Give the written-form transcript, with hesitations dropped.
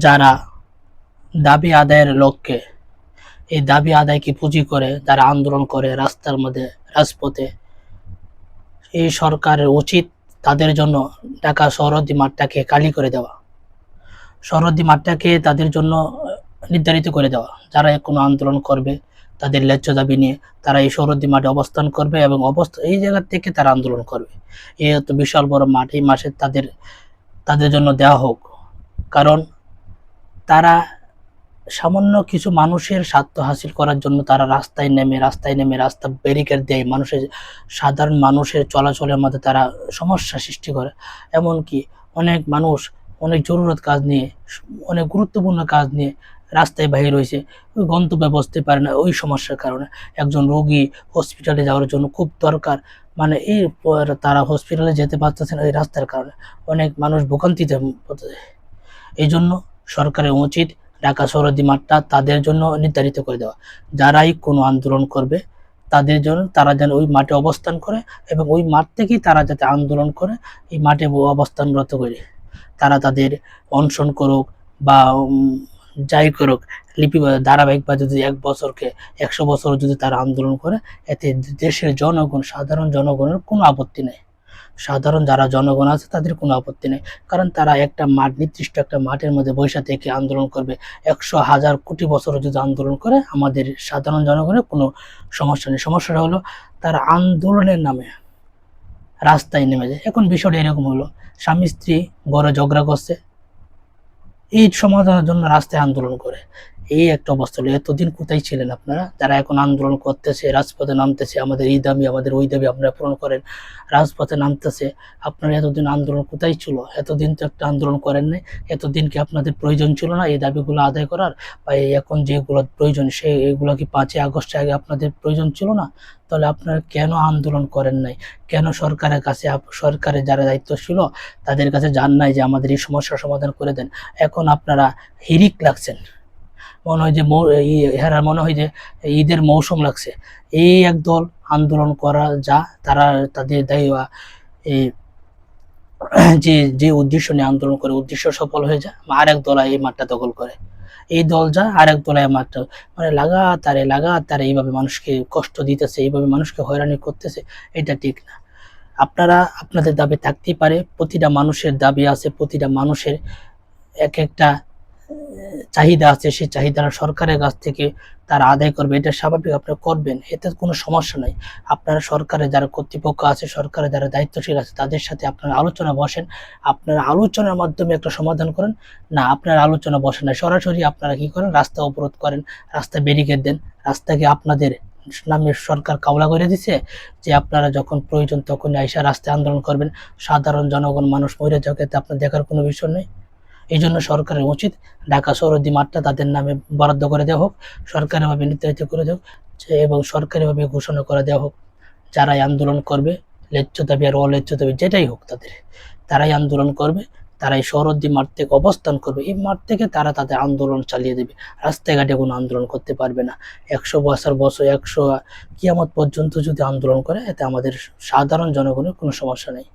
যারা দাবি আদায়ের লক্ষ্যে এই দাবি আদায়কে পুঁজি করে যারা আন্দোলন করে রাস্তার মধ্যে রাজপথে, এই সরকারের উচিত তাদের জন্য ঢাকা শরৎদি মাঠটাকে খালি করে দেওয়া, শরৎদি মাঠটাকে তাদের জন্য নির্ধারিত করে দেওয়া। যারা কোনো আন্দোলন করবে তাদের ন্যায্য দাবি নিয়ে তারা এই শরৎদি মাঠে অবস্থান করবে এবং এই জায়গা থেকে তারা আন্দোলন করবে। এই এত বিশাল বড় মাঠ, এই মাসে তাদের তাদের জন্য দেওয়া হোক। কারণ তারা সামান্য কিছু মানুষের স্বার্থ হাসিল করার জন্য তারা রাস্তা ব্যারিকেড দেয়, সাধারণ মানুষের চলাচলের মধ্যে তারা সমস্যা সৃষ্টি করে। এমনকি অনেক মানুষ অনেক জরুরত কাজ নিয়ে, অনেক গুরুত্বপূর্ণ কাজ নিয়ে রাস্তায় বাহির হয়েছে, ওই গন্তব্যে বসতে পারে না ওই সমস্যার কারণে। একজন রোগী হসপিটালে যাওয়ার জন্য খুব দরকার, মানে এই তারা হসপিটালে যেতে পারতেছে না এই রাস্তার কারণে, অনেক মানুষ ভোগান্তিতে পড়তেছে। এই জন্য সরকারের উচিত ঢাকা শরৎদি মাঠটা তাদের জন্য নির্ধারিত করে দেওয়া। যারাই কোনো আন্দোলন করবে তাদের জন্য তারা যেন ওই মাঠে অবস্থান করে এবং ওই মাঠ থেকেই তারা যাতে আন্দোলন করে এই মাঠে অবস্থানরত করে তারা তাদের অনশন করুক বা যাই করুক, ধারাবাহিকভাবে যদি 1 বছরকে 100 বছর যদি তারা আন্দোলন করে, এতে দেশের জনগণ, সাধারণ জনগণের কোনো আপত্তি নেই। সাধারণ যারা জনগণ আছে তাদের কোনো আপত্তি নেই, কারণ তারা একটা মাঠ, নির্দিষ্ট একটা মাঠের মধ্যে বৈশা থেকে আন্দোলন করবে। 100,000 কোটি বছরও যদি আন্দোলন করে আমাদের সাধারণ জনগণের কোনো সমস্যা নেই। সমস্যাটা হলো তারা আন্দোলনের নামে রাস্তায় নেমে যায়। এখন বিষয়টা এরকম হলো, স্বামী স্ত্রী ঘরে ঝগড়া করছে, এই সমাধানের জন্য রাস্তায় আন্দোলন করে। এই একটা অবস্থা হলো। এতদিন কোথায় ছিলেন আপনারা যারা এখন আন্দোলন করতেছে, রাজপথে নামতেছে, আমাদের এই দাবি আমাদের ওই দাবি আপনারা পূরণ করেন, রাজপথে নামতেছে, আপনারা এতদিন আন্দোলন কোথায় ছিল? এতদিন তো একটা আন্দোলন করেন নাই। এতদিন কি আপনাদের প্রয়োজন ছিল না এই দাবিগুলো আদায় করার, বা এখন যেগুলো প্রয়োজন এগুলো কি 5ই আগস্টের আগে আপনাদের প্রয়োজন ছিল না? তাহলে আপনারা কেন আন্দোলন করেন নাই? কেন সরকারের কাছে, সরকারের যারা দায়িত্ব ছিল তাদের কাছে যান নাই যে আমাদের এই সমস্যার সমাধান করে দেন? এখন আপনারা হিরিক লাগছেন, মনে হয় যে মনে হয় যে ঈদের মৌসুম লাগছে। এই একদল আন্দোলন করা যা তারা তাদের এই যে যে উদ্দেশ্য নিয়ে আন্দোলন করে উদ্দেশ্য সফল হয়ে যায়, আর এক দল এই মাঠটা দখল করে, এই দল যা আর এক দল মাঠটা, মানে লাগাতারে এইভাবে মানুষকে কষ্ট দিতেছে, এইভাবে মানুষকে হয়রানি করতেছে। এটা ঠিক না। আপনারা আপনাদের দাবি থাকতেই পারে, প্রতিটা মানুষের দাবি আছে, প্রতিটা মানুষের এক একটা চাহিদা আছে, সেই চাহিদাটা সরকারের কাছ থেকে তারা আদায় করবে, এটা স্বাভাবিক, আপনারা করবেন, এতে কোনো সমস্যা নাই। আপনারা সরকারের যারা কর্তৃপক্ষ আছে, সরকারের যারা দায়িত্বশীল আছে তাদের সাথে আপনারা আলোচনা বসেন, আপনারা আলোচনার মাধ্যমে একটা সমাধান করেন। না, আপনারা আলোচনা বসেন না, সরাসরি আপনারা কি করেন, রাস্তা অবরোধ করেন, রাস্তা ব্যারিকেড দেন। রাস্তাকে আপনাদের নামে সরকার কাওলা করে দিছে যে আপনারা যখন প্রয়োজন তখন আইসা রাস্তায় আন্দোলন করবেন, সাধারণ জনগণ মানুষ মরে যাক, এতে আপনার দেখার কোনো বিষয় নেই। এই জন্য সরকারের উচিত ঢাকা শরৎদি মাঠটা তাদের নামে বরাদ্দ করে দেওয়া হোক, সরকারিভাবে নির্ধারিত করে দেওয়া হোক এবং সরকারিভাবে ঘোষণা করে দেওয়া হোক। যারাই আন্দোলন করবে, ন্যায্য দাবি আর অন্যায্য দাবি যেটাই হোক তাদের, তারাই আন্দোলন করবে, তারাই শরৎদি মাঠ থেকে অবস্থান করবে, এই মাঠ থেকে তারা তাদের আন্দোলন চালিয়ে দেবে। রাস্তাঘাটে কোনো আন্দোলন করতে পারবে না। 100 বছর 100 কিয়ামত পর্যন্ত যদি আন্দোলন করে, এতে আমাদের সাধারণ জনগণের কোনো সমস্যা নেই।